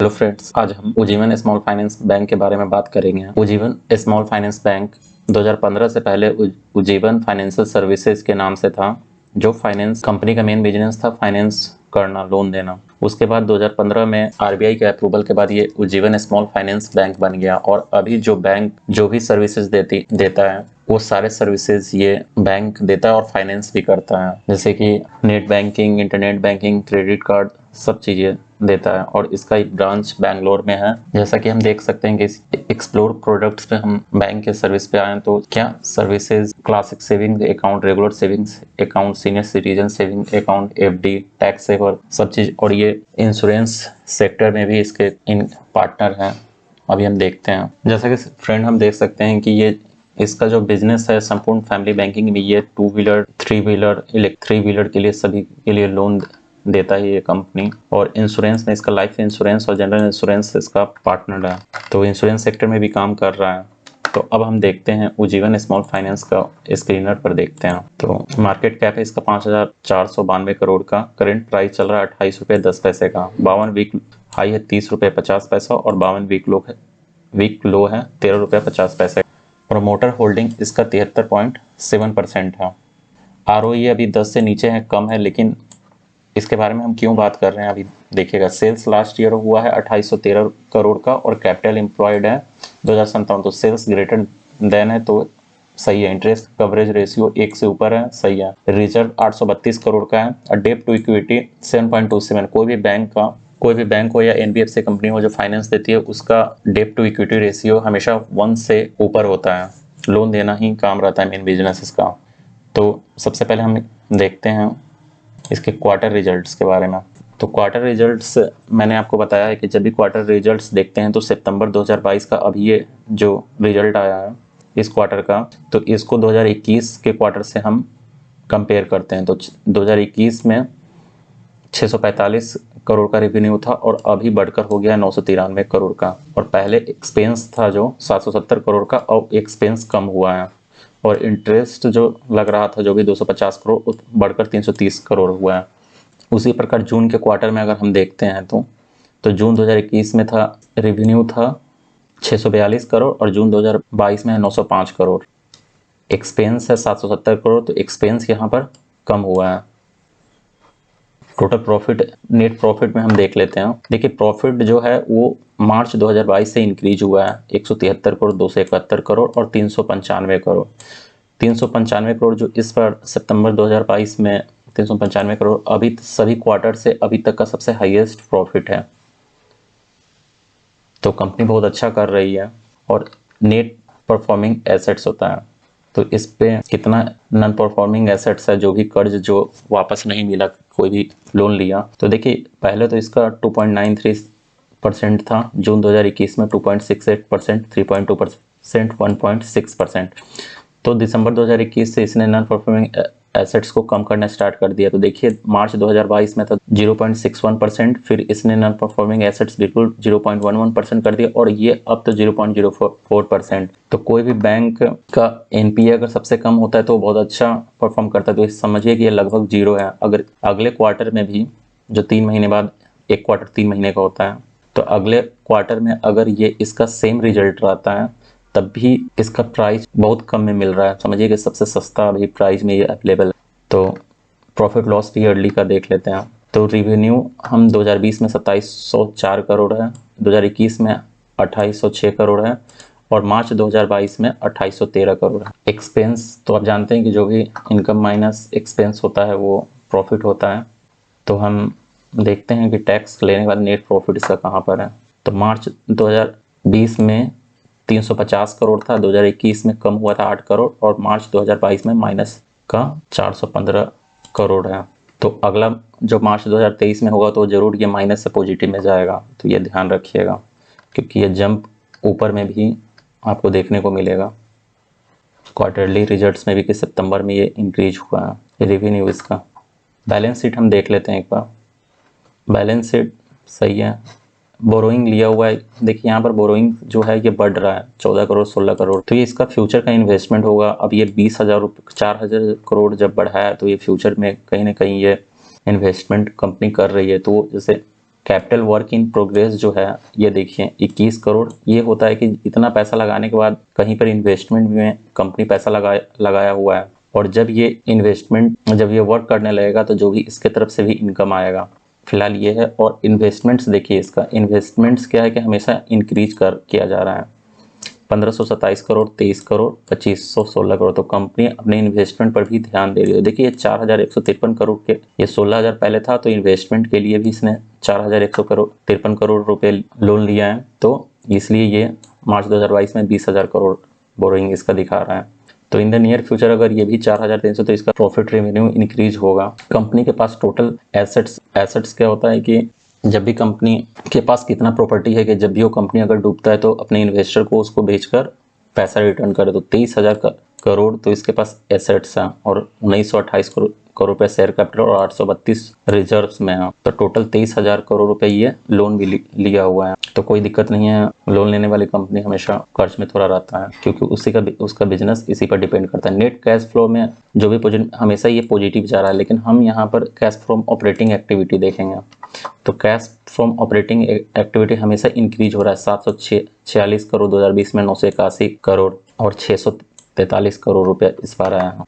Hello friends, आज हम Ujjivan small finance bank के बारे में बात करेंगे। उज्जीवन स्मॉल फाइनेंस बैंक 2015 से पहले उज्जीवन फाइनेंशियल सर्विसेज के नाम से था, जो फाइनेंस कंपनी का मेन बिजनेस था, फाइनेंस करना, लोन देना। उसके बाद 2015 में आरबीआई के अप्रूवल के बाद ये उज्जीवन स्मॉल फाइनेंस बैंक बन गया और अभी जो बैंक जो भी सर्विसेज देता है वो सारे सर्विसेज ये बैंक देता है और फाइनेंस भी करता है, जैसे कि net banking, internet banking, credit card, सब चीजें देता है। और इसका एक ब्रांच बैंगलोर में है। जैसा कि हम देख सकते हैं कि इस एक्सप्लोर प्रोडक्ट्स पे हम बैंक के सर्विस पे आए, तो क्या services classic saving account, regular savings account, senior citizen saving account, FD, tax saver, सब चीज। और ये इंश्योरेंस सेक्टर में भी इसके इन पार्टनर हैं। अभी हम देखते हैं, जैसा कि फ्रेंड हम देख सकते हैं कि ये इसका जो बिजनेस है संपूर्ण फैमिली बैंकिंग में, ये 2 व्हीलर, 3 व्हीलर, इलेक्ट्रिक व्हीलर के लिए सभी के लिए लोन देता है ये कंपनी। और इंश्योरेंस में इसका लाइफ इंश्योरेंस और जनरल इंश्योरेंस इसका पार्टनर है, तो इंश्योरेंस सेक्टर में भी काम कर रहा है। तो अब हम देखते हैं उज्जीवन स्मॉल फाइनेंस का स्क्रीनर पर देखते हैं। तो मार्केट कैप है इसका 5,492 करोड़ का। करंट प्राइस चल रहा है 28 रुपये 10 पैसे का। 52 वीक हाई है 30 रुपये 50 पैसा और 52 वीक लो है 13 रुपये 50 पैसे। प्रोमोटर होल्डिंग इसका 73.7% है। आरओई अभी 10 से नीचे है, कम है, लेकिन इसके बारे में हम क्यों बात कर रहे हैं अभी देखिएगा। सेल्स लास्ट ईयर हुआ है 2813 करोड़ का और कैपिटल एम्प्लॉयड है 2057, तो सेल्स ग्रेटर देन है तो सही है। इंटरेस्ट कवरेज रेशियो 1 से ऊपर है, सही है। रिजर्व 832 करोड़ का है और डेट टू इक्विटी 7.27। कोई भी बैंक हो या एनबीएफसी कंपनी हो जो फाइनेंस देती है, उसका डेट टू इक्विटी रेशियो हमेशा 1 से ऊपर होता है। लोन देना ही काम रहता है मेन बिजनेस इसका। तो सबसे पहले हम देखते हैं इसके क्वार्टर रिजल्ट्स के बारे में। तो क्वार्टर रिजल्ट्स मैंने आपको बताया है कि जब भी क्वार्टर रिजल्ट्स देखते हैं तो सितंबर 2022 का अभी ये जो रिजल्ट आया है इस क्वार्टर का, तो इसको 2021 के क्वार्टर से हम कंपेयर करते हैं। तो 2021 में 645 करोड़ का रेवेन्यू था और अभी बढ़कर हो गया 993 करोड़ का। और पहले एक्सपेंस था जो 770 करोड़ का, और एक्सपेंस कम हुआ है। और इंटरेस्ट जो लग रहा था जो भी 250 करोड़ बढ़कर 330 करोड़ हुआ है। उसी प्रकार जून के क्वार्टर में अगर हम देखते हैं तो जून 2021 में था, रेवेन्यू था 642 करोड़ और जून 2022 में है 905 करोड़। एक्सपेंस है 770 करोड़, तो एक्सपेंस यहाँ पर कम हुआ है। टोटल प्रॉफिट, नेट प्रॉफिट में हम देख लेते हैं। देखिए प्रॉफिट जो है वो मार्च 2022 से इंक्रीज हुआ है 173 करोड़, 271 करोड़ और 395 करोड़। 395 करोड़ जो इस बार सितंबर 2022 में 395 करोड़ अभी सभी क्वार्टर से अभी तक का सबसे हाईएस्ट प्रॉफिट है। तो कंपनी बहुत अच्छा कर रही है। और नेट परफॉर्मिंग एसेट्स होता है, तो इस पे कितना नॉन परफॉर्मिंग एसेट्स है, जो भी कर्ज जो वापस नहीं मिला, कोई भी लोन लिया। तो देखिए पहले तो इसका 2.93% था, जून 2021 में 2.68%, 3.2%, 1.6%। तो दिसंबर 2021 से इसने नॉन परफॉर्मिंग एसेट्स को कम करना स्टार्ट कर दिया। तो देखिए मार्च 2022 में था 0.61%, फिर इसने नॉन परफॉर्मिंग एसेट्स बिल्कुल 0.11% कर दिया और ये अब तो 0.04%। तो कोई भी बैंक का एनपीए अगर सबसे कम होता है तो बहुत अच्छा परफॉर्म करता है, तो समझिए कि ये लगभग 0 है। अगर अगले क्वार्टर में भी जो 3 महीने बाद, एक क्वार्टर 3 महीने का होता है, तो अगले क्वार्टर में अगर ये इसका सेम रिजल्ट रहता है तब भी इसका प्राइस बहुत कम में मिल रहा है। समझिए कि सबसे सस्ता अभी प्राइस में ये अवेलेबल है। तो प्रॉफिट लॉस भी ईयरली का देख लेते हैं। तो रेवेन्यू हम 2020 में 2704 करोड़ है, 2021 में 2806 करोड़ है और मार्च 2022 में 2813 करोड़ है। एक्सपेंस तो आप जानते हैं कि जो भी इनकम माइनस एक्सपेंस होता है वो प्रॉफिट होता है। तो हम देखते हैं कि टैक्स लेने के बाद नेट प्रॉफिट इसका कहाँ पर है। तो मार्च 2020 में 350 करोड़ था, 2021 में कम हुआ था 8 करोड़ और मार्च 2022 में माइनस का 415 करोड़ है। तो अगला जो मार्च 2023 में होगा तो जरूर ये माइनस से पॉजिटिव में जाएगा, तो ये ध्यान रखिएगा, क्योंकि ये जंप ऊपर में भी आपको देखने को मिलेगा। क्वार्टरली रिजल्ट्स में भी कि सितंबर में ये इंक्रीज हुआ है रेवेन्यू इसका। बैलेंस शीट हम देख लेते हैं एक बार। बैलेंस शीट सही है। बोरोइंग लिया हुआ है, देखिए यहाँ पर बोरोइंग जो है ये बढ़ रहा है 14 करोड़ 16 करोड़, तो ये इसका फ्यूचर का इन्वेस्टमेंट होगा। अब ये 4,000 करोड़ जब बढ़ाया तो ये फ्यूचर में कहीं ना कहीं ये इन्वेस्टमेंट कंपनी कर रही है। तो जैसे कैपिटल वर्क इन प्रोग्रेस जो है ये देखिए 21 करोड़। ये होता है कि इतना पैसा लगाने के बाद कहीं पर इन्वेस्टमेंट में कंपनी पैसा लगाया हुआ है, और जब ये इन्वेस्टमेंट जब ये वर्क करने लगेगा तो जो भी इसके तरफ से भी इनकम आएगा। फिलहाल ये है। और इन्वेस्टमेंट्स देखिए, इसका इन्वेस्टमेंट्स क्या है कि हमेशा इंक्रीज किया जा रहा है। 1527 करोड़, 23 करोड़, 2516 करोड़। तो कंपनी अपने इन्वेस्टमेंट पर भी ध्यान दे रही है। देखिए 4153 करोड़ के, ये 16000 पहले था, तो इन्वेस्टमेंट के लिए भी इसने 4153 करोड़ रुपए लोन लिया है। तो इसलिए ये मार्च 2022 में 20,000 करोड़ बोरोइंग इसका दिखा रहा है। तो इन द नियर फ्यूचर अगर ये भी 4300, तो इसका प्रॉफिट रेवेन्यू इंक्रीज होगा। कंपनी के पास टोटल एसेट्स क्या होता है कि जब भी कंपनी के पास कितना प्रॉपर्टी है कि जब भी वो कंपनी अगर डूबता है तो अपने इन्वेस्टर को उसको बेचकर पैसा रिटर्न करे। तो 23,000 करोड़ तो इसके पास एसेट्स हैं, और 1928 करोड़ रुपए शेयर कैपिटल और 832 रिजर्व्स में है। तो टोटल 23,000 करोड़ रुपए ये लोन भी लिया हुआ है। तो कोई दिक्कत नहीं है, लोन लेने वाली कंपनी हमेशा कर्ज में थोड़ा रहता है, क्योंकि उसका बिजनेस इसी पर डिपेंड करता है। नेट कैश फ्लो में जो भी हमेशा ये पॉजिटिव जा रहा है, लेकिन हम यहाँ पर कैश फ्रॉम ऑपरेटिंग एक्टिविटी देखेंगे। तो कैश फ्रॉम ऑपरेटिंग एक्टिविटी हमेशा इंक्रीज हो रहा है। 746 करोड़ 2020 में, 981 करोड़ और 643 करोड़ रुपए इस बार आया है।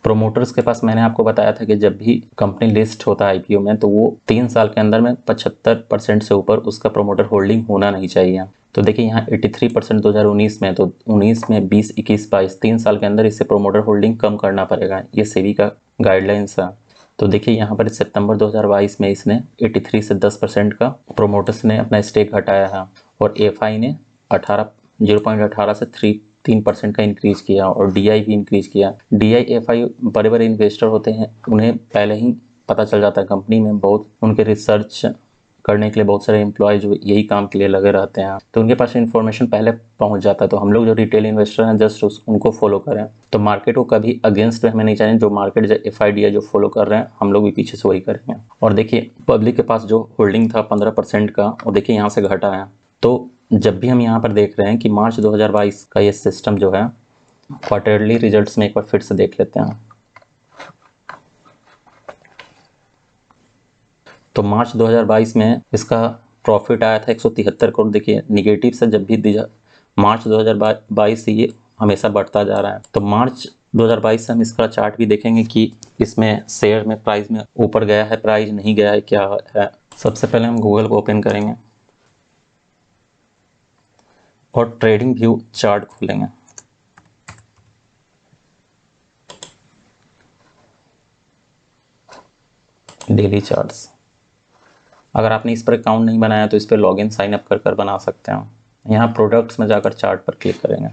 प्रोमोटर्स के पास मैंने आपको बताया था कि जब भी कंपनी लिस्ट होता है आईपीओ में, तो वो 3 साल के अंदर में 75% से ऊपर उसका प्रोमोटर होल्डिंग होना नहीं चाहिए। तो देखिए यहाँ 83% 2019 में, तो 19 में 20, 21, 22 3 साल के अंदर इससे प्रोमोटर होल्डिंग कम करना पड़ेगा। ये सेबी का गाइडलाइंस है। तो देखिए यहाँ पर सितंबर 2022 में इसने 83 से 10% का प्रोमोटर्स ने अपना स्टेक घटाया है, और एफआई ने 0.18 से 3% का इंक्रीज किया, और डीआई भी इंक्रीज किया। डीआई एफआई बड़े बड़े इन्वेस्टर होते हैं, उन्हें पहले ही पता चल जाता है कंपनी में बहुत उनके रिसर्च करने के लिए बहुत सारे एम्प्लॉय जो यही काम के लिए लगे रहते हैं, तो उनके पास इन्फॉर्मेशन पहले पहुंच जाता है। तो हम लोग जो रिटेल इन्वेस्टर हैं जस्ट उनको फॉलो करें। तो मार्केट को कभी अगेंस्ट हमें नहीं चाहिए। जो मार्केट जो एफआईडी जो फॉलो कर रहे हैं, हम लोग भी पीछे से वही करेंगे। और देखिए पब्लिक के पास जो होल्डिंग था 15% का, और देखिए यहाँ से घटा है। तो जब भी हम यहाँ पर देख रहे हैं कि मार्च 2022 का ये सिस्टम जो है, क्वार्टरली रिजल्ट्स में एक बार फिर से देख लेते हैं। तो मार्च 2022 में इसका प्रॉफिट आया था 173 करोड़। देखिए निगेटिव से जब भी मार्च 2022 से ये हमेशा बढ़ता जा रहा है। तो मार्च 2022 से हम इसका चार्ट भी देखेंगे कि इसमें शेयर में प्राइस में ऊपर गया है, प्राइस नहीं गया है, क्या है। सबसे पहले हम गूगल को ओपन करेंगे और ट्रेडिंग व्यू चार्ट खोलेंगे। डेली चार्ट्स, अगर आपने इस पर अकाउंट नहीं बनाया तो इस पर लॉगिन साइन अप कर बना सकते हैं। यहाँ प्रोडक्ट्स में जाकर चार्ट पर क्लिक करेंगे।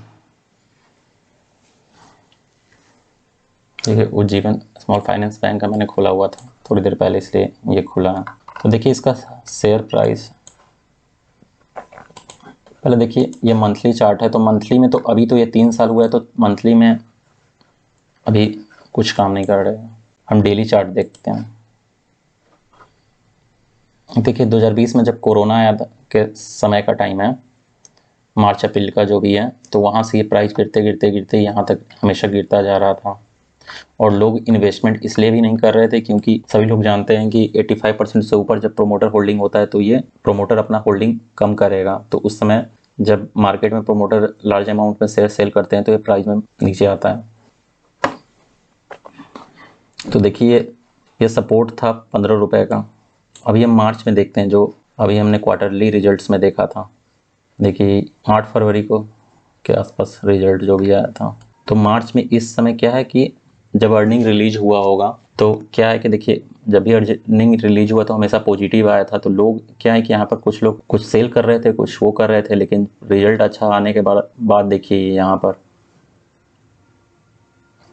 देखिए उज्जीवन स्मॉल फाइनेंस बैंक का मैंने खोला हुआ था थोड़ी देर पहले, इसलिए ये खुला है। तो देखिए इसका शेयर प्राइस, पहले देखिए ये मंथली चार्ट है। तो मंथली में तो अभी तो ये 3 साल हुआ है, तो मंथली में अभी कुछ काम नहीं कर रहे हैं। हम डेली चार्ट देखते हैं। देखिए 2020 में जब कोरोना आया था के समय का टाइम है, मार्च अप्रैल का जो भी है, तो वहाँ से ये प्राइस गिरते यहाँ तक हमेशा गिरता जा रहा था। और लोग इन्वेस्टमेंट इसलिए भी नहीं कर रहे थे क्योंकि सभी लोग जानते हैं कि 85% से ऊपर जब प्रोमोटर होल्डिंग होता है तो ये प्रोमोटर अपना होल्डिंग कम करेगा। तो उस समय जब मार्केट में प्रोमोटर लार्ज अमाउंट में शेयर सेल करते हैं तो ये प्राइस में नीचे आता है। तो देखिए ये सपोर्ट था 15 रुपए का। अभी हम मार्च में देखते हैं, जो अभी हमने क्वार्टरली रिजल्ट्स में देखा था। देखिए 8 फरवरी को के आसपास रिजल्ट जो भी आया था। तो मार्च में इस समय क्या है कि जब अर्निंग रिलीज हुआ होगा तो क्या है कि देखिए जब भी अर्निंग रिलीज हुआ तो हमेशा पॉजिटिव आया था। तो लोग क्या है कि यहाँ पर कुछ लोग कुछ सेल कर रहे थे, कुछ वो कर रहे थे, लेकिन रिजल्ट अच्छा आने के बाद देखिए यहाँ पर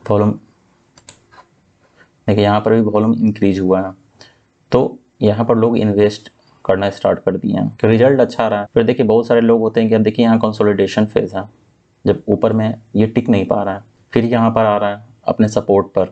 वॉल्यूम, देखिए यहाँ पर भी वॉल्यूम इंक्रीज हुआ है। तो यहाँ पर लोग इन्वेस्ट करना स्टार्ट कर दिए हैं कि रिजल्ट अच्छा रहा है। फिर देखिए बहुत सारे लोग होते हैं कि अब देखिए यहाँ कंसोलिडेशन फेज है, जब ऊपर में ये टिक नहीं पा रहा है, फिर यहाँ पर आ रहा है अपने सपोर्ट पर।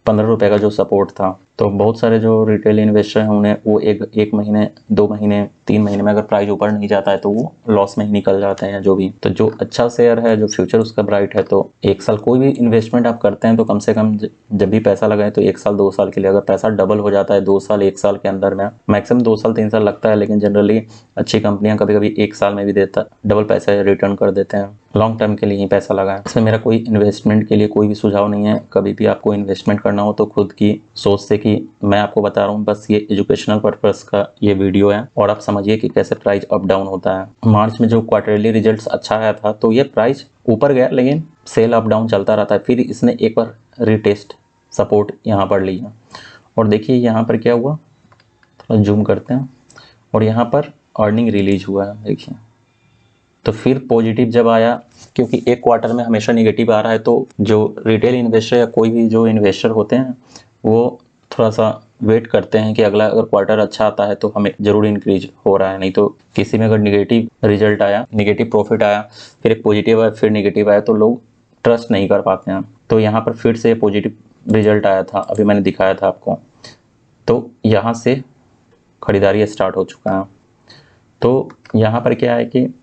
15 रुपए का जो सपोर्ट था तो बहुत सारे जो रिटेल इन्वेस्टर हैं उन्हें वो एक महीने 2 महीने 3 महीने में अगर प्राइस ऊपर नहीं जाता है तो वो लॉस में ही निकल जाते हैं जो भी। तो जो अच्छा शेयर है, जो फ्यूचर उसका ब्राइट है, तो 1 साल कोई भी इन्वेस्टमेंट आप करते हैं तो कम से कम जब भी पैसा लगाएं तो 1 साल 2 साल के लिए, अगर पैसा डबल हो जाता है 2 साल 1 साल के अंदर में, मैक्सिमम 2 साल 3 साल लगता है, लेकिन जनरली अच्छी कंपनियां कभी कभी 1 साल में भी डबल पैसा रिटर्न कर देते हैं। लॉन्ग टर्म के लिए ही पैसा लगाएं। इसमें मेरा कोई इन्वेस्टमेंट के लिए कोई भी सुझाव नहीं है। कभी भी आपको इन्वेस्टमेंट करना हो तो खुद की सोच से कि मैं आपको बता रहा हूँ, बस ये एजुकेशनल पर्पस का ये वीडियो है और आप समझिए कि कैसे प्राइस अप डाउन होता है। मार्च में जो क्वार्टरली रिजल्ट्स अच्छा आया था तो ये प्राइस ऊपर गया, लेकिन सेल अप डाउन चलता रहता है। फिर इसने एक बार रिटेस्ट सपोर्ट यहाँ पर लिया और देखिए यहाँ पर क्या हुआ, थोड़ा जूम करते हैं, और यहाँ पर अर्निंग रिलीज हुआ है देखिए। तो फिर पॉजिटिव जब आया, क्योंकि एक क्वार्टर में हमेशा नेगेटिव आ रहा है, तो जो रिटेल इन्वेस्टर या कोई भी जो इन्वेस्टर होते हैं वो थोड़ा सा वेट करते हैं कि अगला अगर क्वार्टर अच्छा आता है तो हमें ज़रूर इंक्रीज हो रहा है। नहीं तो किसी में अगर नेगेटिव रिजल्ट आया, नेगेटिव प्रॉफिट आया, फिर एक पॉजिटिव आया, फिर नेगेटिव आया, तो लोग ट्रस्ट नहीं कर पाते हैं। तो यहाँ पर फिर से पॉजिटिव रिजल्ट आया था, अभी मैंने दिखाया था आपको, तो यहाँ से खरीदारी स्टार्ट हो चुका है। तो यहाँ पर क्या है कि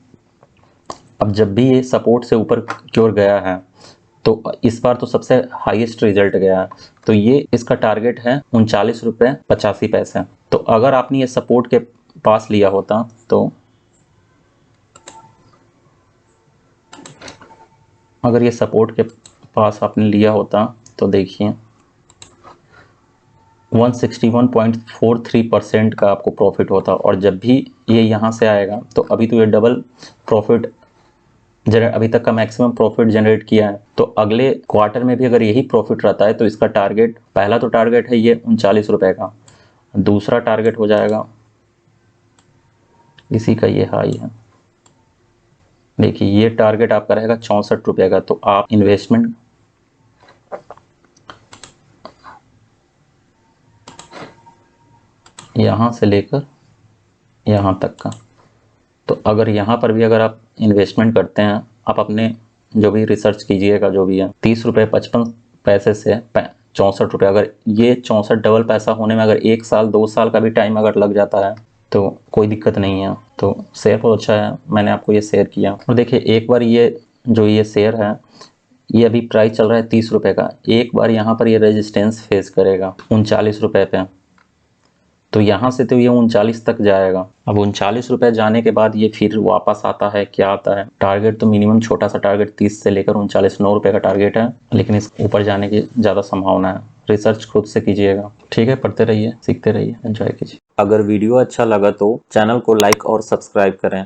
अब जब भी ये सपोर्ट से ऊपर की ओर गया है तो इस बार तो सबसे हाईएस्ट रिजल्ट गया है, तो ये इसका टारगेट है 39 रुपये 85 पैसे। तो अगर आपने ये सपोर्ट के पास लिया होता तो अगर ये सपोर्ट के पास आपने लिया होता तो देखिए 161.43% का आपको प्रॉफिट होता। और जब भी ये यहाँ से आएगा तो अभी तो ये डबल प्रॉफिट अभी तक का मैक्सिमम प्रॉफिट जनरेट किया है, तो अगले क्वार्टर में भी अगर यही प्रॉफिट रहता है तो इसका टारगेट, पहला तो टारगेट है ये 39 रुपये का, दूसरा टारगेट हो जाएगा इसी का, ये हाई है देखिए, ये टारगेट आपका रहेगा 64 रुपये का। तो आप इन्वेस्टमेंट यहाँ से लेकर यहाँ तक का, तो अगर यहाँ पर भी अगर आप इन्वेस्टमेंट करते हैं, आप अपने जो भी रिसर्च कीजिएगा, जो भी है 30 रुपये 55 पैसे से 64 रुपये, अगर ये 64 डबल पैसा होने में अगर 1 साल 2 साल का भी टाइम अगर लग जाता है तो कोई दिक्कत नहीं है। तो शेयर बहुत अच्छा है, मैंने आपको ये शेयर किया। और देखिए एक बार ये जो ये शेयर है, ये अभी प्राइस चल रहा है 30 रुपये का, एक बार यहाँ पर ये रेजिस्टेंस फेस करेगा 39 रुपये पे, तो यहाँ से तो ये 39 तक जाएगा। अब 39 रुपये जाने के बाद ये फिर वापस आता है, क्या आता है, टारगेट तो मिनिमम छोटा सा टारगेट 30 से लेकर 39 9 रुपये का टारगेट है, लेकिन इस ऊपर जाने की ज़्यादा संभावना है। रिसर्च खुद से कीजिएगा, ठीक है, पढ़ते रहिए, सीखते रहिए, एंजॉय कीजिए। अगर वीडियो अच्छा लगा तो चैनल को लाइक और सब्सक्राइब करें।